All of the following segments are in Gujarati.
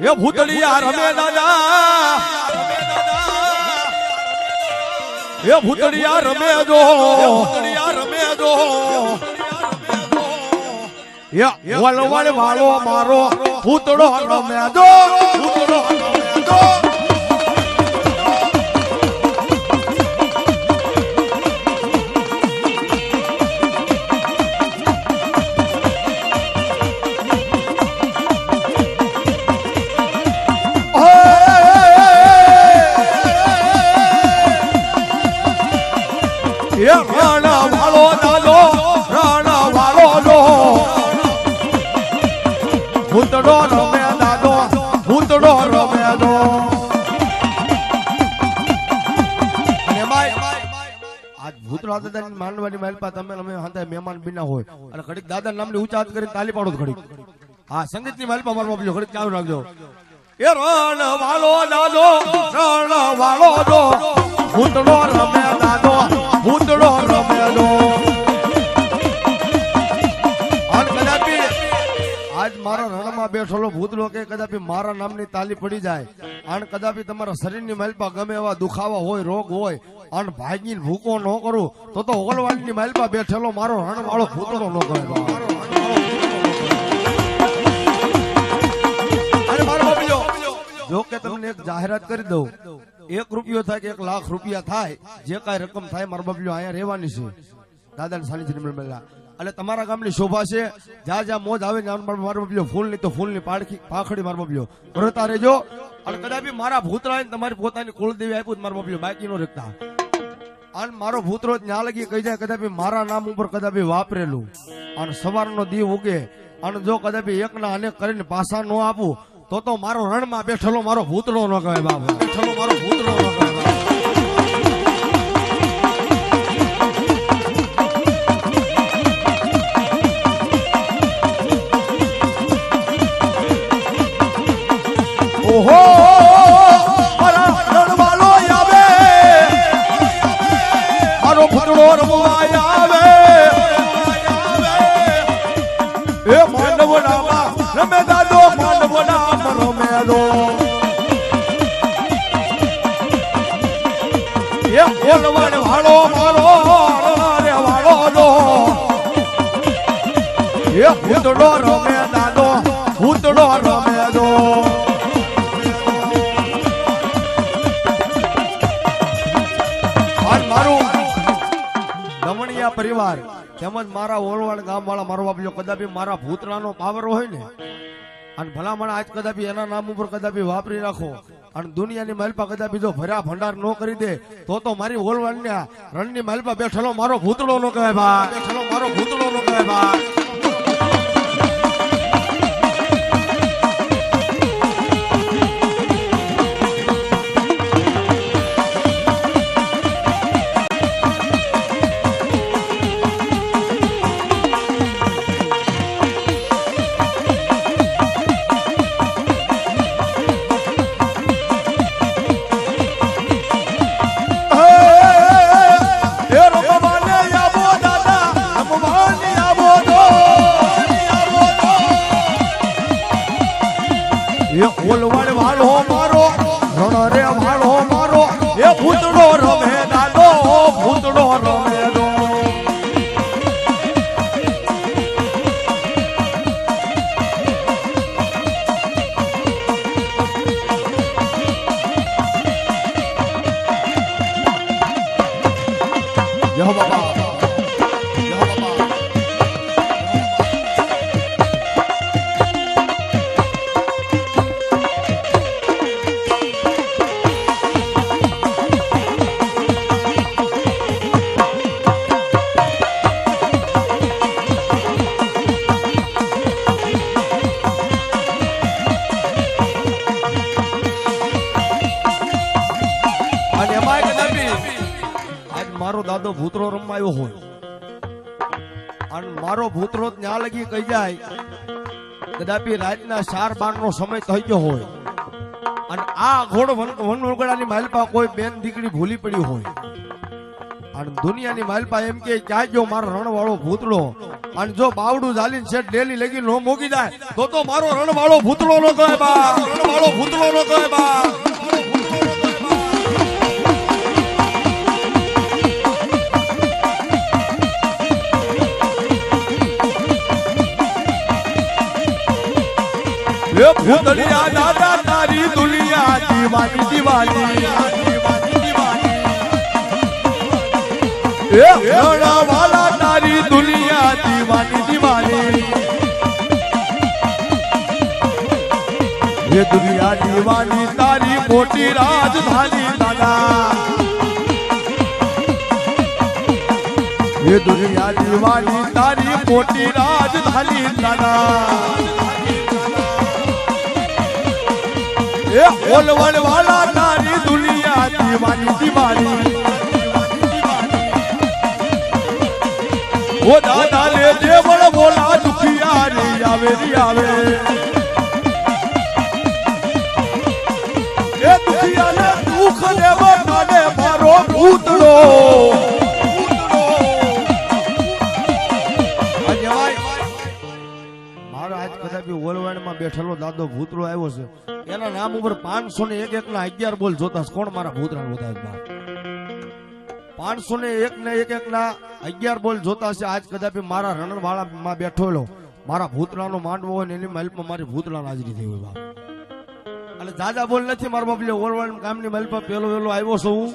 એ ભૂતળિયા રમે દાદા એ ભૂતળિયા રમે જો ભૂતળિયા રમે જો એ વલવલ વાળો મારો ભૂતળો રમે જો ભૂતળો રમે જો રાણા વાળો દાદો રાણા વાળો લો ભૂતડો રમે દાદો ભૂતડો રમે દો આજ ભૂતળા દાદા માનવાની માલપા તમે અમે હાથે મહેમાન બિના હોય અને ઘડીક દાદા નામની ઊંચા કરીને તાલી પાડો ઘડીક હા સંગીત ની માલપા મારવા આપજો ઘડીક ચાલુ રાખજો એ રણ વાળો દાદો રણ વાળો દો ભૂતડો રમે દાદો ભૂતડો રમે દો કદાપી આજ મારા રણમાં બેઠેલો ભૂતડો કે કદાપી મારા નામની તાલી પડી જાય અને કદાપી તમારા શરીરની માલપા ગમે એવા દુખાવા હોય રોગ હોય અને ભાગીને ભૂકો ન કરું તો ઓલવાડની માલપા બેઠેલો મારો રણ વાળો ભૂતડો ન કરે જો કે તમને એક જાહેરાત કરી દઉં 1 રૂપિયો થાય કે 1 લાખ રૂપિયા થાય જે કાંઈ રકમ થાય મારા બાપલ્યો અહીંયા રહેવાની છે દાદાને સાનિધ્ય મળેલા એટલે તમારા ગામની શોભા છે જ્યાં જ્યાં મોજ આવે ને મારા બાપલ્યો ફૂલની તો ફૂલની પાખડી મારા બાપલ્યો ભરતા રહેજો અને કદાપી મારા ભૂતરાને તમારી પોતાની કુળદેવી આપ્યું મારા બાપલ્યો બાકી નો રહેતા અને મારો ભૂતરો ત્યાં લગી કહી જાય કદાપી મારા નામ ઉપર કદાપી વાપરેલું અને સવારનો દીવ ઉગે અને જો કદાપી એકના અનેક કરીને પાસા ન આપું તો મારો રણમાં બેઠેલો મારો ભૂતળો ન કહેવાય બાબા બેઠેલો મારો ભૂતળો ન કહેવાય ઓહો મારા રણવાળો આવે મારો ભૂતળો રમવા આવે એ માનવનામાં રમે દાદો માનવના રમે દો એ ઓલવડ વાળો મારો રે વાળો દો એ ભૂતડો રમે દાદો ભૂતડો રમે દો મારું દમણિયા પરિવાર તેમજ મારા ઓલવાડ ગામ વાળા મારો બાપજો કદાપી મારા ભૂતરાનો પાવર હોય ને અને ભલામણ આજ કદાપી એના નામ ઉપર કદાપી વાપરી રાખો અને દુનિયાની માલપા કદાપી જો ભર્યા ભંડાર ન કરી દે તો મારી ઓલવાડના રણની માલપા બેઠેલો મારો ભૂતળો નો કહેવાય બા બેઠેલો મારો ભૂતળો નો કહેવાય બા ઓલવાડ વાળો મારો રણ રે વાળો મારો એ ભૂતડો રમે દાદો ભૂતડો રમે દો જય બાબા મારો દાદો ભૂતરો રમવા આવ્યો હોય અને મારો ભૂતરો ત્યાં લગી કહી જાય કદાપી રાતના 4-12 નો સમય થઈ ગયો હોય અને આ ઘોડ વનવગડાની માલપા કોઈ બેન દીકરી ભૂલી પડી હોય અને દુનિયાની માલપા એમ કે ક્યાં ગયો મારો રણવાળો ભૂતળો અને જો બાવડું ઝાલીને શેઠ ડેલી લગી નો મૂકી જાય તો મારો રણવાળો ભૂતળો નો કહે બા, રણવાળો ભૂતળો નો કહે બા. એ ભૂતળિયા દાદા તારી દુનિયા દીવાની દીવાની, એ રણવાળા તારી દુનિયા દીવાની દીવાની, એ દુનિયા દીવાની તારી મોટી રાજધાની દાદા, એ દુનિયા દીવાની તારી મોટી રાજધાની દાદા. એ ઓલવડ વાલા તારી દુનિયા દીવાની દીવાની, ઓ દાદા લે દેવળ બોલા દુખિયા રે આવે રે આવે, એ દુખિયા ને દુખ દેવો કાને મારો ભૂતળો. મારો આજ કદાચ ઓલવાડમાં બેઠેલો દાદો ભૂતળો આવ્યો છે, એના નામ ઉપર 501 ના 11 બોલ જોતા કોણ મારા ભૂતરાને વધારે? 501 ને 11 ના 11 બોલ જોતા છે. આજ કદાચ મારા રણવાળા માં બેઠોલો મારા ભૂતરાનો માંડવો હોય ને એની મહેલમાં મારી ભૂતરાની હાજરી થઈ હોય બાપ. એટલે દાદા બોલ નથી મારા બાપ, ઓલવાડ ગામની મહેલમાં પેલો વેલો આવ્યો છું હું.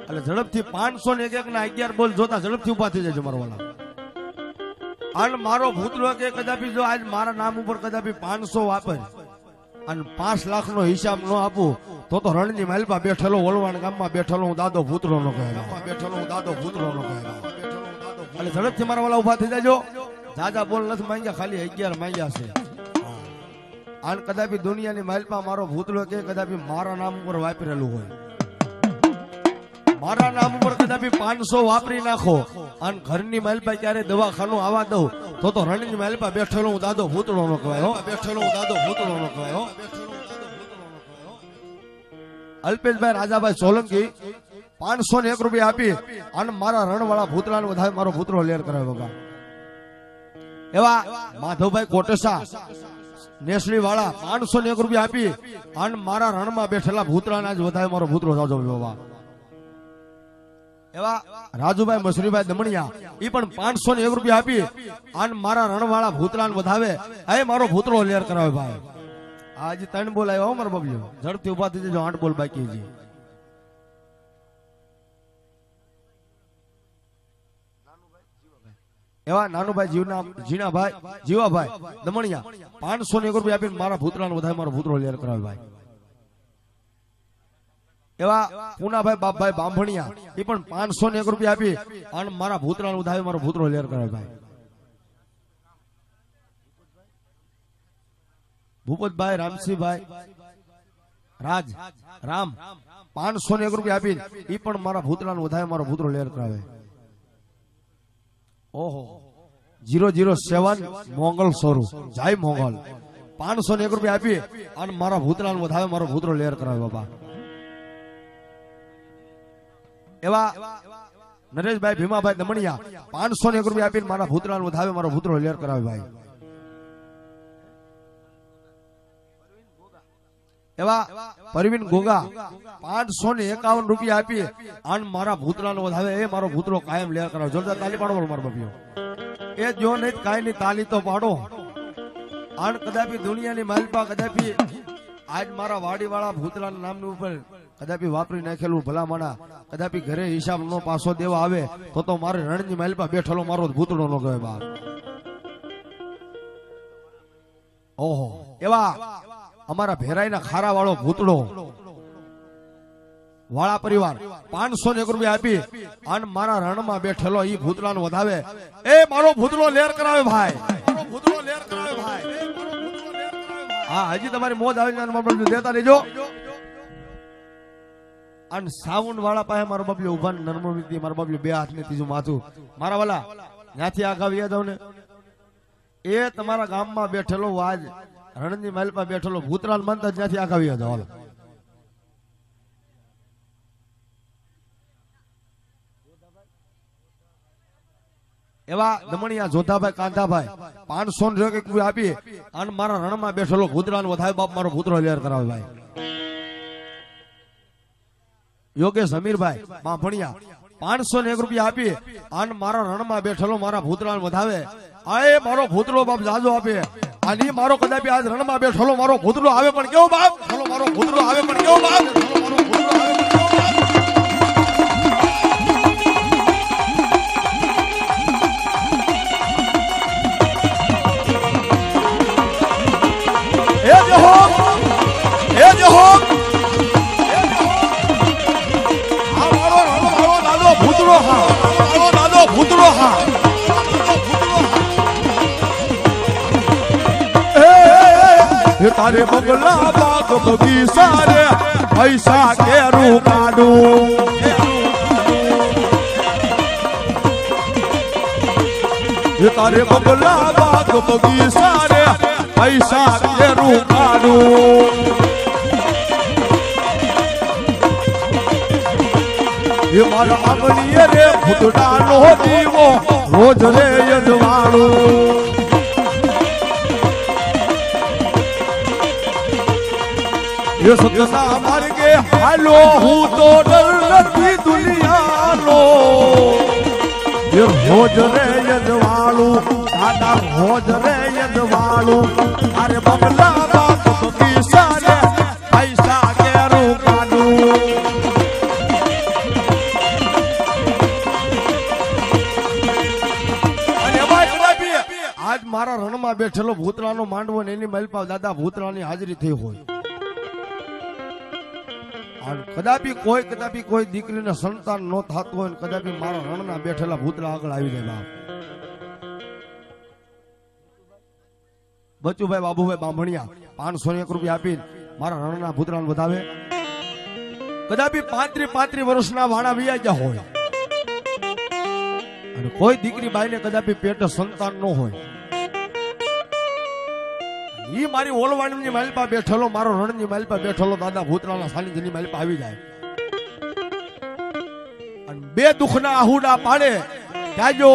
એટલે ઝડપથી 501 ના 11 બોલ જોતા ઝડપથી ઉભા થઈ જાય મારા વાળા. અને મારો ભૂતરો કે કદાપી જો આજ મારા નામ ઉપર કદાપી 500 વાપર અને 5 લાખ નો હિસાબ ન આપું તો રણની મહેલમાં બેઠેલો ઓલવાણ ગામમાં બેઠેલો હું દાદો ભૂતરો નો કહે, બેઠેલો હું દાદો ભૂતરો નો કહે. એટલે ઝડપથી મારા વાળા ઉભા થઈ જાજો. દાદા બોલ નથી માંગ્યા, ખાલી 11 માંગ્યા છે. અને કદાપી દુનિયાની મહેલમાં મારો ભૂતરો કે કદાપી મારા નામ ઉપર વાપરેલું હોય, મારા નામ ઉપર કદાપી 500 વાપરી નાખો અને ઘરની મહેલમાં ક્યારે દવાખાનું આવવા દઉં તો રણની મહેલમાં બેઠેલો હું દાદો ભૂતળો નો કહેવાય, બેઠેલો હું દાદો ભૂતળો નો કહેવાય. અલ્પેશભાઈ રાજાભાઈ સોલંકી 501 રૂપિયા આપી અને મારા રણવાળા ભૂતળાને વધારે મારો ભૂતળો લેર કરાવ્યો બાબા. એવા માધવભાઈ કોટેસા નેસડી વાળા 501 રૂપિયા આપી અને મારા રણમાં બેઠેલા ભૂતળાને જ વધારે મારો ભૂતળો જાજો બાબા. એવા રાજુભાઈ મસરીભાઈ દમણિયા ઈ પણ 501 રૂપિયા આપી અને મારા રણવાળા ભૂતળાને વધાવે એ મારો ભૂતળો લેર કરાવે ભાઈ. આજે 3 બોલ આવ્યા મારા બબલ્યો, ઝડપથી ઉભા થઈ જજો. 8 બોલ બાકી છે. એવા નાનુભાઈ જીણાભાઈ જીવાભાઈ દમણિયા 501 રૂપિયા આપીને મારા ભૂતળાને વધારે મારો ભૂતળો લેર કરાવે ભાઈ. એવા પૂનાભાઈ બાપભાઈ બાંભણિયા એ પણ 501 રૂપિયા આપી અને મારા ભૂતળાને વધારે મારો ભૂતળો લેર કરાવે ભાઈ. ભૂપતભાઈ રામસિંહભાઈ રાજ રામ 501 રૂપિયા આપી એ પણ મારા ભૂતળાને વધારે મારો ભૂતળો લેર કરાવે. ઓહો 007 મોંગલ સોરું જય મોંગલ 501 રૂપિયા આપી અને મારા ભૂતળાને વધારે મારો ભૂતળો લેર કરાવે બાબા. એવા નરેશભાઈ ભીમાભાઈ દમણિયા 501 રૂપિયા આપીને મારા ભૂતળાને વધારે મારો ભૂતળો લેર કરાવે ભાઈ. એવા પરવીન ગોગા 551 રૂપિયા આપી અને મારા ભૂતળાનો વધાવે એ મારો ભૂતળો કાયમ લેર કરાવે. જોરદાર તાલી પાડો મારો બાપીઓ. એ જો નહીં કાંઈ ની તાલી તો પાડો. અને કદાપી દુનિયાની માલપા કદાપી આજ મારા વાડીવાળા ભૂતળાના નામની ઉપર કદાપી વાપરી નાખેલું ભલામણા કદાપી ઘરે હિસાબ નો પાછો દેવા આવે તો મારે રણની માલપા બેઠેલો મારો ભૂતળો નો કહેવાય બાપ. ઓહો એવા અમારા ભેરાઈના ખારા વાળો ભૂતળો વાળા પરિવાર 501 રૂપિયા આપી અને મારા રણમાં બેઠેલો ઈ ભૂતળાનો વધાવે એ મારો ભૂતળો લેર કરાવે ભાઈ. મારો ભૂતળો લેર કરાવે ભાઈ. હા હજી તમારી મોજ આવી દેતા રહેજો. અને સાઉન્ડ વાળા પાસે મારો બાપલો ઉભા નર્મદી મારા બાપલો 2 હાથ ને ત્રીજું માથું મારા વાલા ત્યાંથી આગળ વ્યા જાવ ને એ તમારા ગામમાં બેઠેલો આજ રણની માલપા બેઠેલો ભૂતરાલ મંત જ્યાંથી આગળ વ્યા જાવ. એવા દમણિયા જોધાભાઈ કાંધાભાઈ 500 ને એક આપીએ અને મારા રણમાં બેઠેલો ભૂતરાનો વધાય બાપ મારો ભૂતરો લેર કરાવે ભાઈ. યોગેશ અમીરભાઈ બાંભણિયા 501 આપીએ અને મારા રણમાં બેઠેલો મારા ભૂતરાને વધાવે. આ મારો ભૂતરો બાપ જાજો આપે અને મારો કદાપી આજ રણમાં બેઠેલો મારો ભૂતરો આવે પણ કેવો બાપ, મારો ભૂતરો આવે પણ કેવો બાપ, મારો ભૂતરો આવે પણ કેવો બાપ. તારે બગલા બાગ બગીચા રે પૈસા કેરું કાઢું, તારે બગલા બાગ બગીચા રે પૈસા કેરું કાઢું. એ મારા આંગણીએ રે ભૂતડાનો દીવો રોજ રે યજવાળું. એ સતના માર્ગે હાલો હું તો ડર નથી દુનિયાનો. એ રોજ રે યજવાળું દાદા રોજ રે યજવાળું. અરે બગલા બાગ બગીચા રે પૈસા કેરું કાઢું. આજ મારા રણમાં બેઠેલો ભૂતરાનો માંડવો ને એની મલપા દાદા ભૂતરાની હાજરી થઈ હોય. કદાપી કોઈ દીકરીને સંતાન ન થતું હોય, કદાપી મારા રણના બેઠેલા ભૂતરા આગળ આવી જાય બાપ. બચુભાઈ બાબુભાઈ બાંભણિયા 501 રૂપિયા આપી મારા રણના ભૂતરાને વધાવે. કદાપી 35 વર્ષના વાણા વિયા ગયા હોય અને કોઈ દીકરી બાઈને કદાપી પેટે સંતાન ન હોય, ઈ મારી ઓલવાણની માલપા બેઠેલો મારો રણની માલપા બેઠેલો દાદા ભૂતરાના સાનિધ્યની માલપા આવી જાય અને બે દુખના આહુડા પાડે. ક્યાજો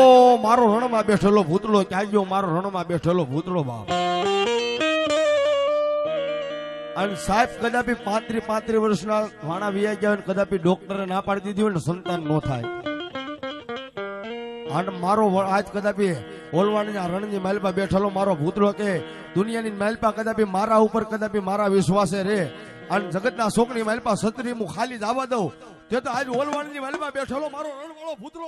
મારો રણમાં બેઠેલો ભૂતળો, ક્યાજો મારો રણમાં બેઠેલો ભૂતળો બાપ. અને સાહેબ કદાપી 35 વર્ષના વાણા વિયા ગયા હોય, કદાપી ડોક્ટરે ના પાડી દીધી હોય ને સંતાન ન થાય. અને મારો આજ કદાપી ઓલવાણના રણની માલપા બેઠેલો મારો ભૂતળો કે દુનિયાની માલપા કદાપી મારા ઉપર કદાપી મારા વિશ્વાસે રે અને જગતના શોકની માલપા સત્રી હું ખાલી જવા દઉં તે તો આજ ઓલવાણની માલપા બેઠેલો મારો રણવાળો ભૂતળો